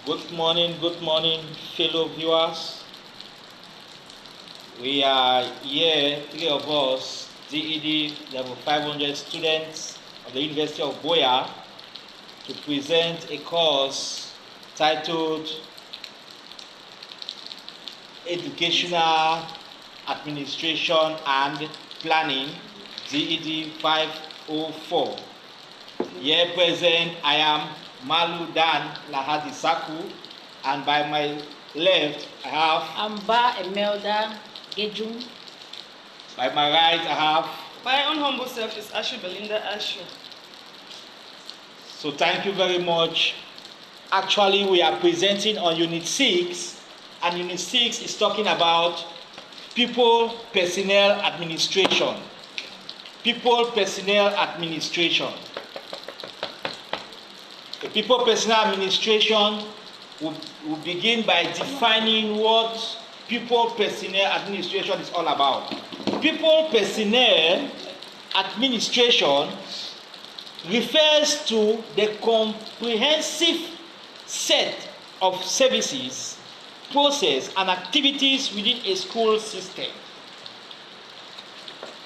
Good morning, fellow viewers. We are here, three of us, DED level 500 students of the University of Buea, to present a course titled Educational Administration and Planning, DED 504. Here present, I am Malu Dan Lahadi Saku, and by my left I have Amba Emelda Gejum. By my right I have My own humble self is Ashu Belinda Ashu. So thank you very much. Actually, we are presenting on Unit 6, and Unit 6 is talking about People Personnel Administration. People Personnel Administration. The People Personnel Administration will begin by defining what People Personnel Administration is all about. People Personnel Administration refers to the comprehensive set of services, process, and activities within a school system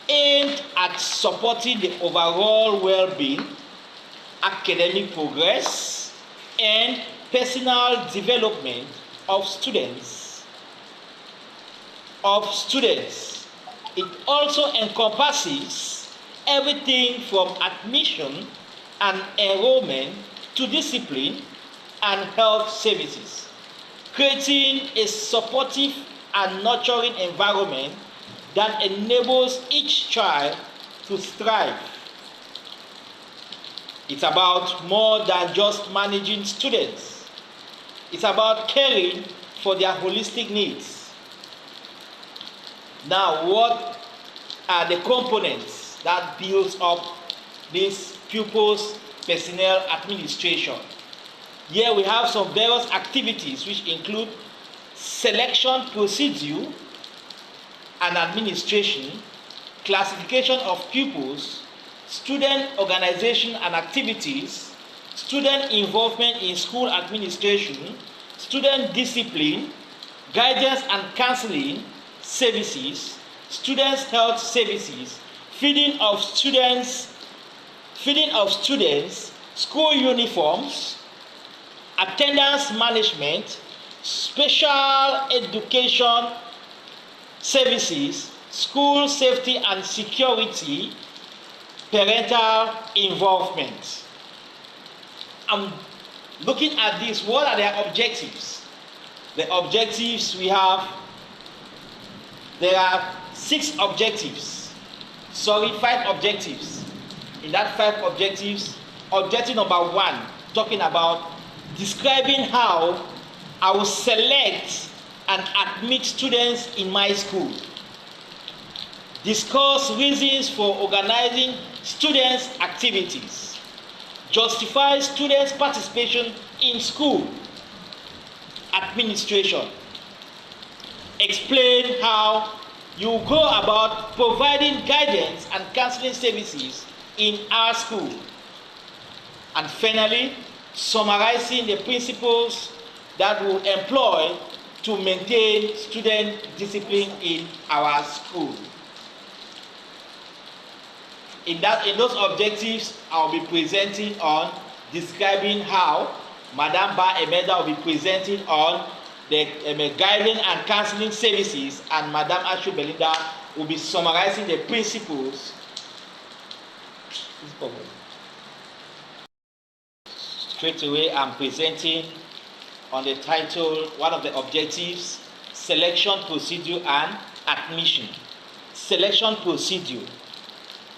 aimed at supporting the overall well-being, academic progress, and personal development of students. It also encompasses everything from admission and enrollment to discipline and health services, creating a supportive and nurturing environment that enables each child to thrive. It's about more than just managing students. It's about caring for their holistic needs. Now, what are the components that builds up this pupils personnel administration? Here we have some various activities which include selection procedure and administration, classification of pupils, student organization and activities, student involvement in school administration, student discipline, guidance and counseling services, students' health services, feeding of students, school uniforms, attendance management, special education services, school safety and security, parental involvement. I'm looking at this. What are their objectives? The objectives we have, there are 5 objectives. In that 5 objectives, objective number 1, talking about describing how I will select and admit students in my school. Discuss reasons for organizing students' activities. Justify students' participation in school administration. Explain how you go about providing guidance and counseling services in our school. And finally, summarizing the principles that we will employ to maintain student discipline in our school. In those objectives, I'll be presenting on describing how. Madam Ba Emeda will be presenting on the guidance and counseling services, and Madam Ashu Belinda will be summarizing the principles. Straight away, I'm presenting on the title, one of the objectives, selection procedure and admission. Selection procedure.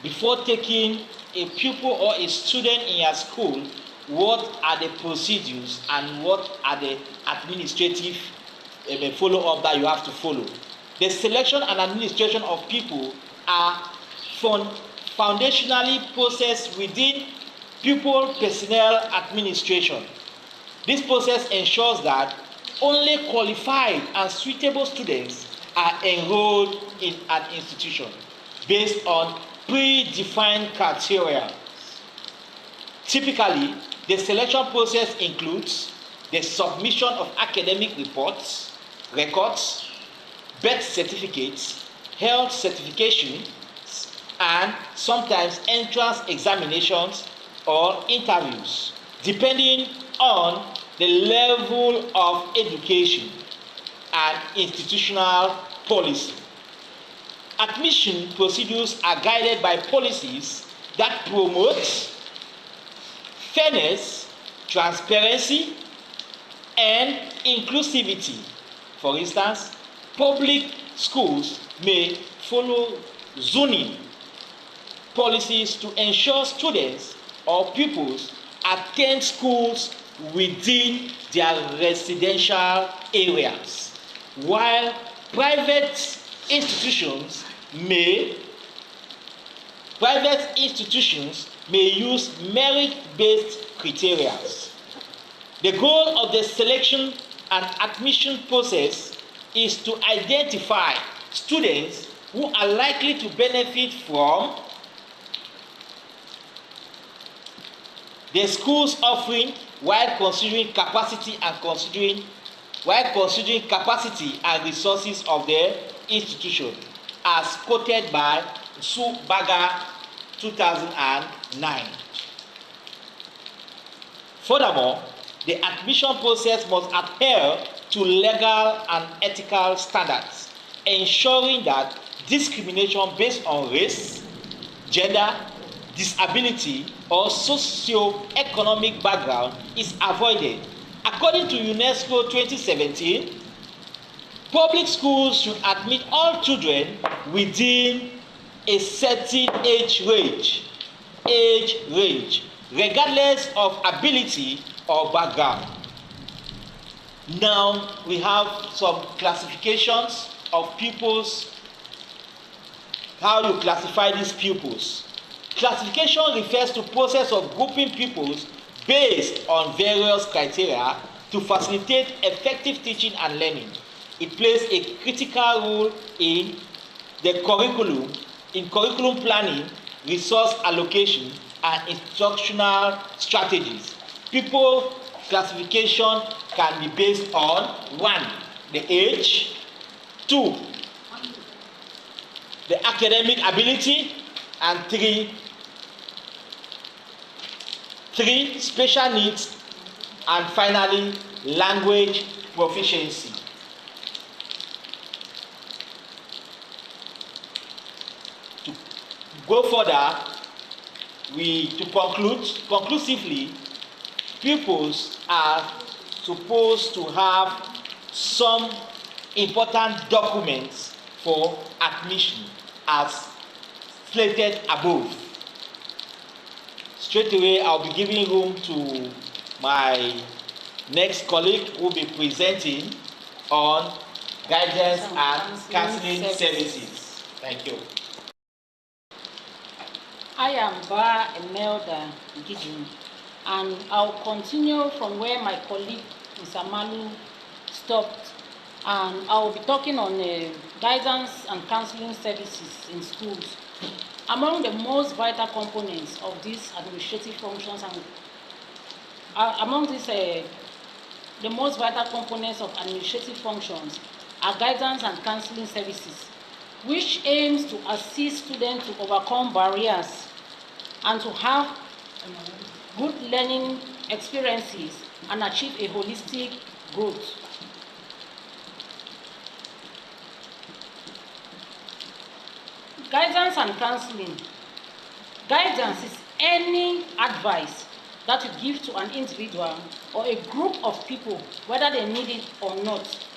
Before taking a pupil or a student in your school, what are the procedures and what are the administrative follow-up that you have to follow? The selection and administration of people are foundationally processed within pupil personnel administration. This process ensures that only qualified and suitable students are enrolled in an institution based on predefined criteria. Typically, the selection process includes the submission of academic reports, records, birth certificates, health certifications, and sometimes entrance examinations or interviews, depending on the level of education and institutional policy. Admission procedures are guided by policies that promote fairness, transparency, and inclusivity. For instance, public schools may follow zoning policies to ensure students or pupils attend schools within their residential areas, while private institutions may use merit-based criteria. The goal of the selection and admission process is to identify students who are likely to benefit from the school's offering while considering capacity and resources of the institution, as quoted by Subaga 2009. Furthermore, the admission process must adhere to legal and ethical standards, ensuring that discrimination based on race, gender, disability, or socio-economic background is avoided. According to UNESCO 2017, public schools should admit all children within a certain age range, regardless of ability or background. Now we have some classifications of pupils, how you classify these pupils. Classification refers to process of grouping pupils based on various criteria to facilitate effective teaching and learning. It plays a critical role in the curriculum planning, resource allocation, and instructional strategies. Pupil classification can be based on 1. The age, 2. The academic ability, and 3. Special needs, and finally language proficiency. To go further, conclusively, pupils are supposed to have some important documents for admission as stated above. Straight away, I'll be giving room to my next colleague who will be presenting on guidance and counseling services. Thank you. I am Ba Imelda Gidjum, and I'll continue from where my colleague Mr. Malu stopped, and I'll be talking on guidance and counseling services in schools. Among the most vital components of these administrative functions and the most vital components of administrative functions are guidance and counseling services, which aims to assist students to overcome barriers and to have good learning experiences and achieve a holistic growth. Guidance and counseling. Guidance is any advice that you give to an individual or a group of people, whether they need it or not.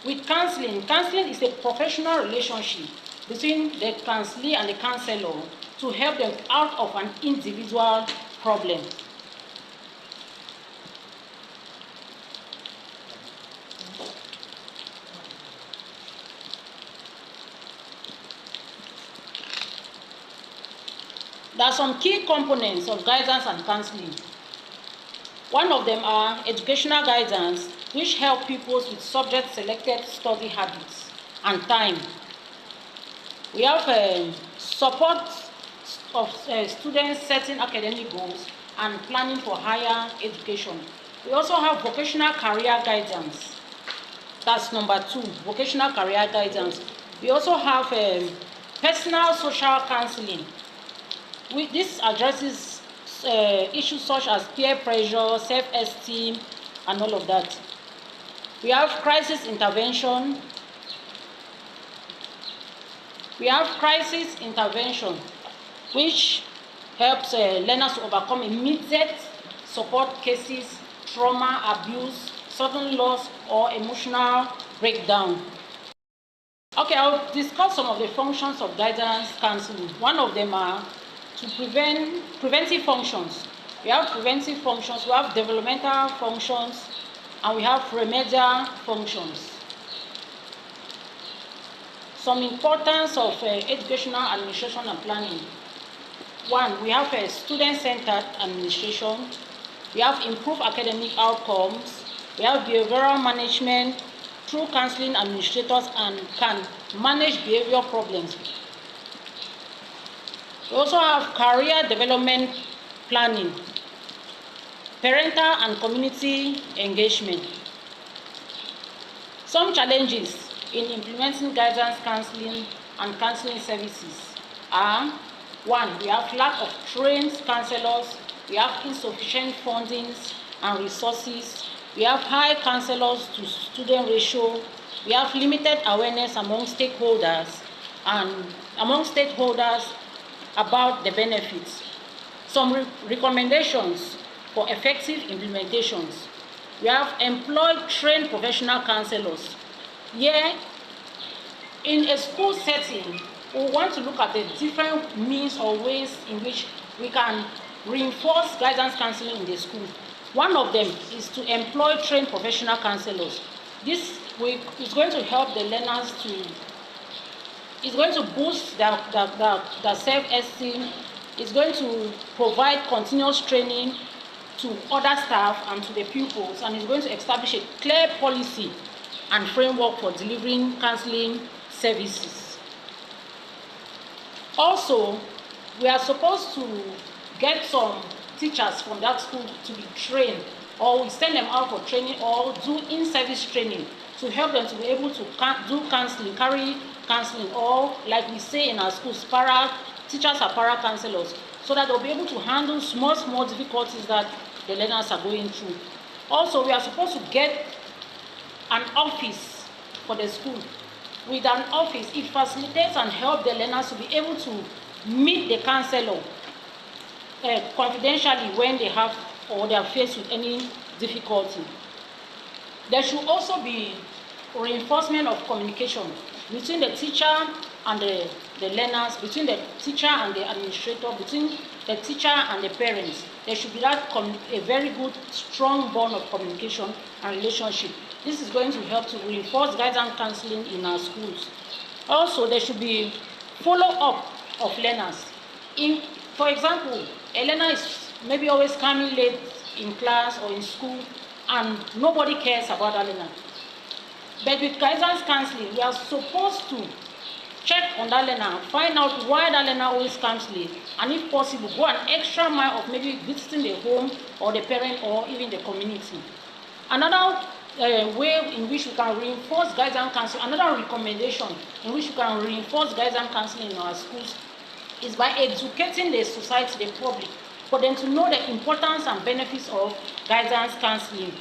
With counseling, counseling is a professional relationship between the counselee and the counselor to help them out of an individual problem. There are some key components of guidance and counseling. One of them are educational guidance, which help pupils with subject-selected study habits and time. We have support of students setting academic goals and planning for higher education. We also have vocational career guidance. That's number 2, vocational career guidance. We also have personal social counseling. This addresses issues such as peer pressure, self-esteem, and all of that. We have crisis intervention. Which helps learners to overcome immediate support cases, trauma, abuse, sudden loss, or emotional breakdown. Okay, I'll discuss some of the functions of guidance counseling. One of them are to preventive functions. We have preventive functions, we have developmental functions, and we have remedial functions. Some importance of educational administration and planning. 1, we have a student-centered administration. We have improved academic outcomes. We have behavioral management through counseling administrators and can manage behavior problems. We also have career development planning, parental and community engagement. Some challenges in implementing guidance counseling and counseling services are: 1, we have lack of trained counselors, we have insufficient fundings and resources, we have high counselors to student ratio, we have limited awareness among stakeholders about the benefits. Some recommendations for effective implementations. We have employed trained professional counselors. Here, in a school setting, we want to look at the different means or ways in which we can reinforce guidance counseling in the school. One of them is to employ trained professional counselors. This is going to help the learners it's going to boost their self-esteem, it's going to provide continuous training to other staff and to the pupils, and it's going to establish a clear policy and framework for delivering counseling services. Also, we are supposed to get some teachers from that school to be trained, or we send them out for training or do in-service training to help them to be able to do counseling, carry counseling, or like we say in our schools, teachers are para-counselors, so that they'll be able to handle small difficulties that the learners are going through. Also, we are supposed to get an office for the school. With an office, it facilitates and helps the learners to be able to meet the counselor confidentially when they have or they are faced with any difficulty. There should also be reinforcement of communication between the teacher and the learners, between the teacher and the administrator, between the teacher and the parents. There should be a very good, strong bond of communication and relationship. This is going to help to reinforce guidance counseling in our schools. Also, there should be follow-up of learners. For example, a learner is maybe always coming late in class or in school, and nobody cares about that learner. But with guidance counseling, we are supposed to check on that learner, find out why that learner always comes late, and if possible, go an extra mile of maybe visiting the home or the parent or even the community. Another way in which we can reinforce guidance counseling, another recommendation in which we can reinforce guidance counseling in our schools is by educating the society, the public, for them to know the importance and benefits of guidance counseling.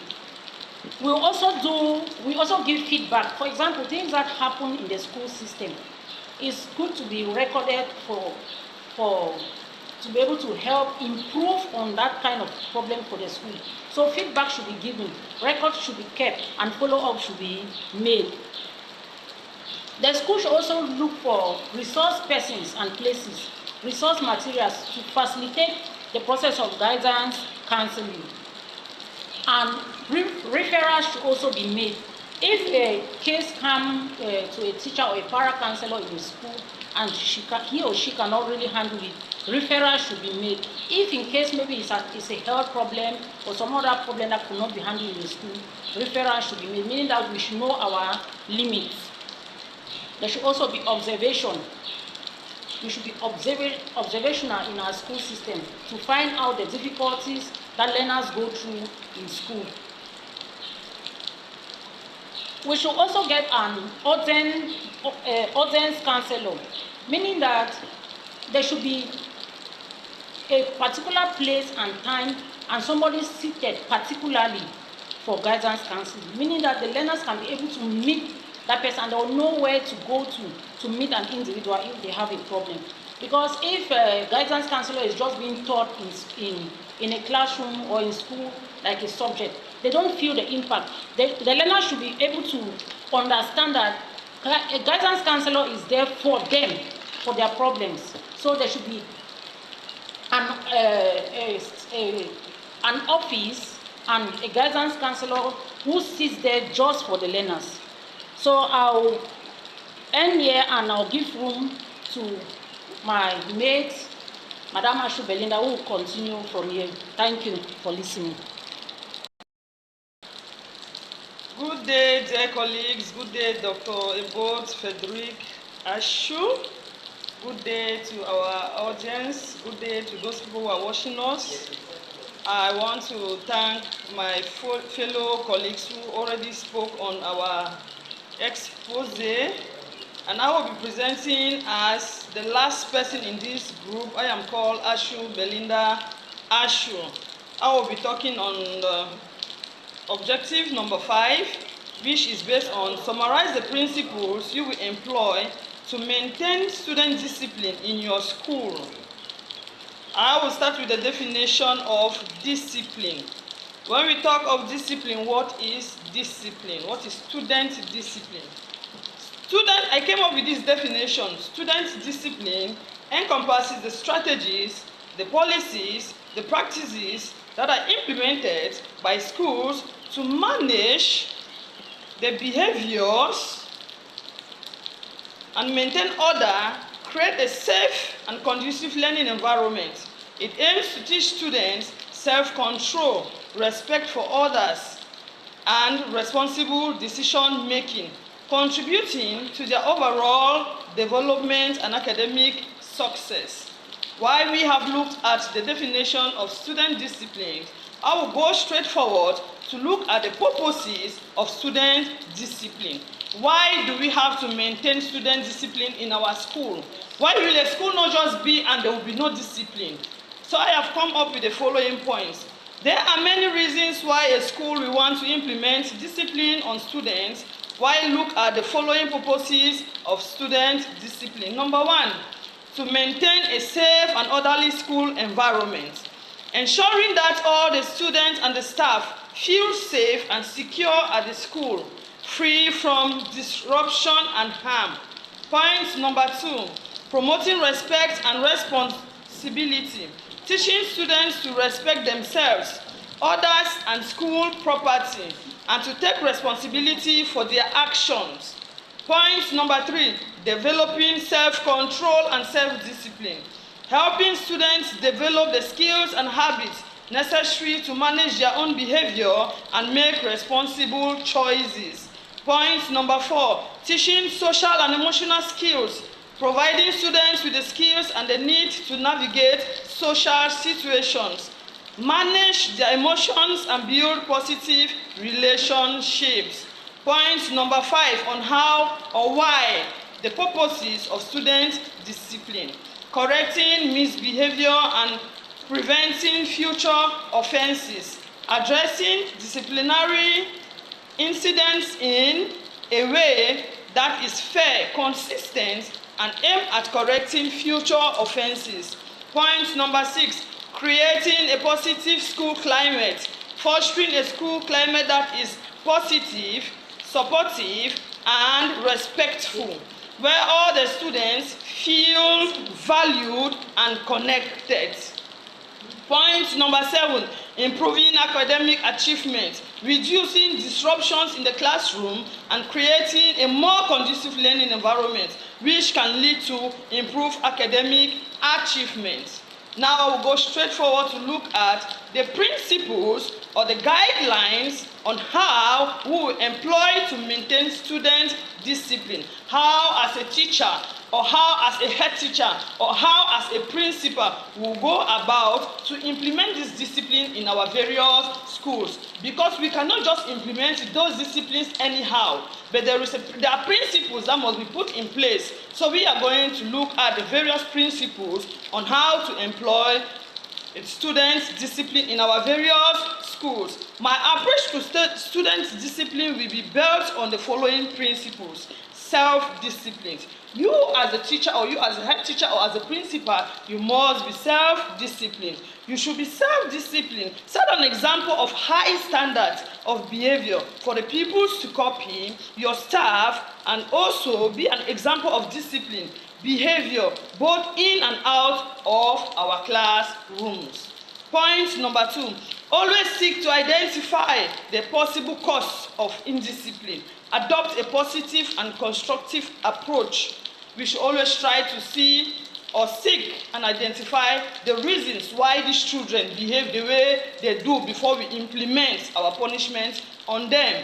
We also give feedback. For example, things that happen in the school system is good to be recorded to be able to help improve on that kind of problem for the school. So feedback should be given, records should be kept, and follow-up should be made. The school should also look for resource persons and places, resource materials to facilitate the process of guidance counseling. And referrals should also be made. If a case comes to a teacher or a para-counselor in the school and he or she cannot really handle it, referral should be made. If in case maybe it's a health problem or some other problem that could not be handled in the school, referral should be made, meaning that we should know our limits. There should also be observation. We should be observational in our school system to find out the difficulties that learners go through in school. We should also get an audience counselor, meaning that there should be a particular place and time and somebody seated particularly for guidance counseling, meaning that the learners can be able to meet that person and they will know where to go to meet an individual if they have a problem. Because if a guidance counselor is just being taught in a classroom or in school like a subject, they don't feel the impact. The learner should be able to understand that a guidance counselor is there for them, for their problems. So there should be an office and a guidance counselor who sits there just for the learners. So I'll end here and I'll give room to my mate, Madam Ashu Belinda, who will continue from here. Thank you for listening. Good day, dear colleagues. Good day, Dr. Ebot Frederick Ashu. Good day to our audience. Good day to those people who are watching us. I want to thank my fellow colleagues who already spoke on our expose, and I will be presenting as the last person in this group. I am called Ashu Belinda Ashu. I will be talking on objective number 5, which is based on summarize the principles you will employ to maintain student discipline in your school. I will start with the definition of discipline. When we talk of discipline, what is discipline? What is student discipline? I came up with this definition. Student discipline encompasses the strategies, the policies, the practices that are implemented by schools to manage the behaviors and maintain order, create a safe and conducive learning environment. It aims to teach students self-control, respect for others, and responsible decision-making, contributing to their overall development and academic success. While we have looked at the definition of student discipline, I will go straight forward to look at the purposes of student discipline. Why do we have to maintain student discipline in our school? Why will a school not just be and there will be no discipline? So I have come up with the following points. There are many reasons why a school will want to implement discipline on students. Why look at the following purposes of student discipline. Number 1, to maintain a safe and orderly school environment, ensuring that all the students and the staff feel safe and secure at the school, free from disruption and harm. Point number 2, promoting respect and responsibility, teaching students to respect themselves, others, and school property, and to take responsibility for their actions. Point number 3, developing self-control and self-discipline, helping students develop the skills and habits necessary to manage their own behavior and make responsible choices. Point number 4, teaching social and emotional skills, providing students with the skills and the need to navigate social situations, manage their emotions, and build positive relationships. Point number 5, on how or why the purposes of student discipline, correcting misbehavior and preventing future offenses, addressing disciplinary incidents in a way that is fair, consistent, and aimed at correcting future offenses. Point number 6, creating a positive school climate, fostering a school climate that is positive, supportive, and respectful, where all the students feel valued and connected. Point number 7, improving academic achievement, reducing disruptions in the classroom, and creating a more conducive learning environment, which can lead to improved academic achievement. Now I will go straight forward to look at the principles or the guidelines on how we will employ to maintain student discipline. How, as a teacher, or how as a head teacher or how as a principal will go about to implement this discipline in our various schools, because we cannot just implement those disciplines anyhow, but there are principles that must be put in place. So we are going to look at the various principles on how to employ students' discipline in our various schools. My approach to students' discipline will be built on the following principles. Self-discipline. You as a teacher, or you as a head teacher, or as a principal, you must be self-disciplined. You should be self-disciplined. Set an example of high standards of behavior for the pupils to copy, your staff, and also be an example of discipline, behavior, both in and out of our classrooms. Point number 2, always seek to identify the possible cause of indiscipline. Adopt a positive and constructive approach. We should always try to see or seek and identify the reasons why these children behave the way they do before we implement our punishment on them.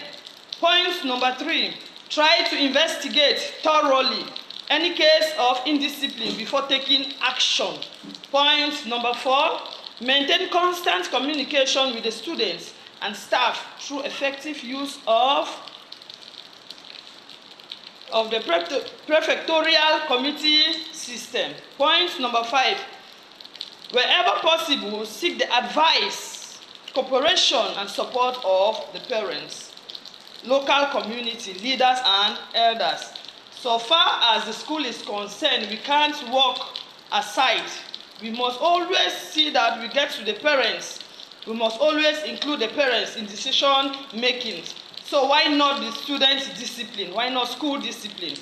Point number 3, try to investigate thoroughly any case of indiscipline before taking action. Point number 4, maintain constant communication with the students and staff through effective use of the prefectorial committee system. Point number 5, wherever possible, seek the advice, cooperation, and support of the parents, local community leaders, and elders. So far as the school is concerned, we can't walk aside. We must always see that we get to the parents. We must always include the parents in decision making. So why not the student discipline? Why not school discipline?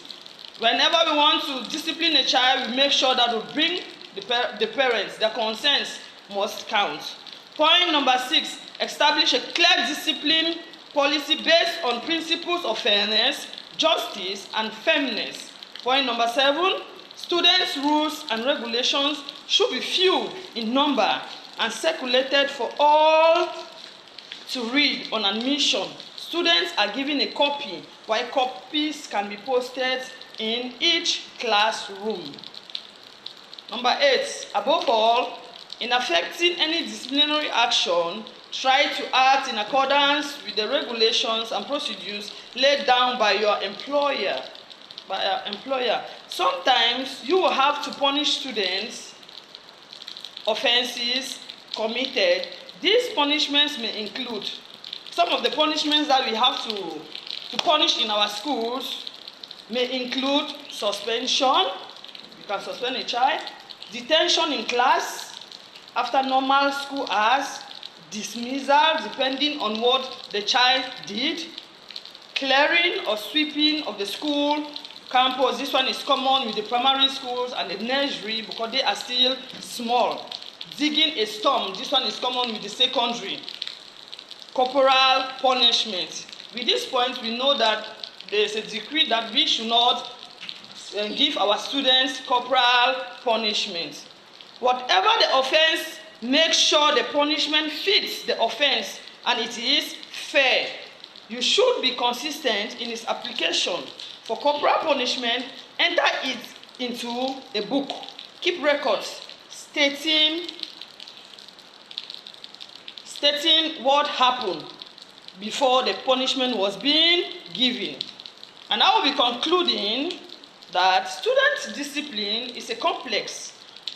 Whenever we want to discipline a child, we make sure that we bring the parents. Their concerns must count. Point number 6, establish a clear discipline policy based on principles of fairness, justice, and fairness. Point number 7, students' rules and regulations should be few in number and circulated for all to read on admission. Students are given a copy, while copies can be posted in each classroom. Number 8, above all, in effecting any disciplinary action, try to act in accordance with the regulations and procedures laid down by your employer. Sometimes you will have to punish students offenses committed. These punishments may include some of the punishments that we have to punish in our schools may include suspension. You can suspend a child, detention in class after normal school hours, dismissal depending on what the child did, clearing or sweeping of the school campus. This one is common with the primary schools and the nursery because they are still small. Digging a storm. This one is common with the secondary. Corporal punishment. With this point, we know that there is a decree that we should not give our students corporal punishment. Whatever the offense, make sure the punishment fits the offense and it is fair. You should be consistent in its application. For corporal punishment, enter it into a book. Keep records stating what happened before the punishment was being given. And I will be concluding that student discipline is a complex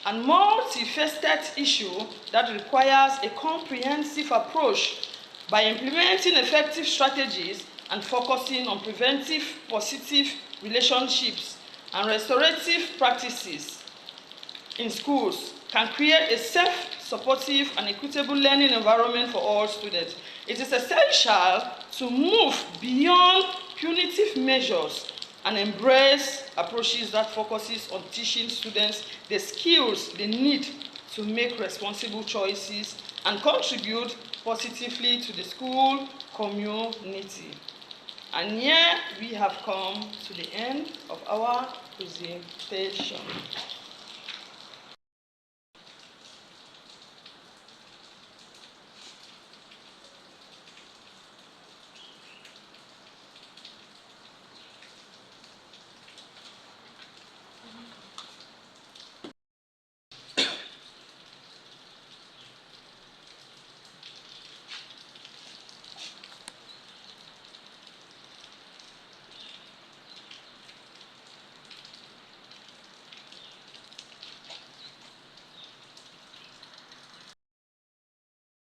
and multifaceted issue that requires a comprehensive approach. By implementing effective strategies and focusing on preventive positive relationships and restorative practices in schools can create a self-supportive and equitable learning environment for all students. It is essential to move beyond punitive measures and embrace approaches that focuses on teaching students the skills they need to make responsible choices and contribute positively to the school community. And here we have come to the end of our presentation.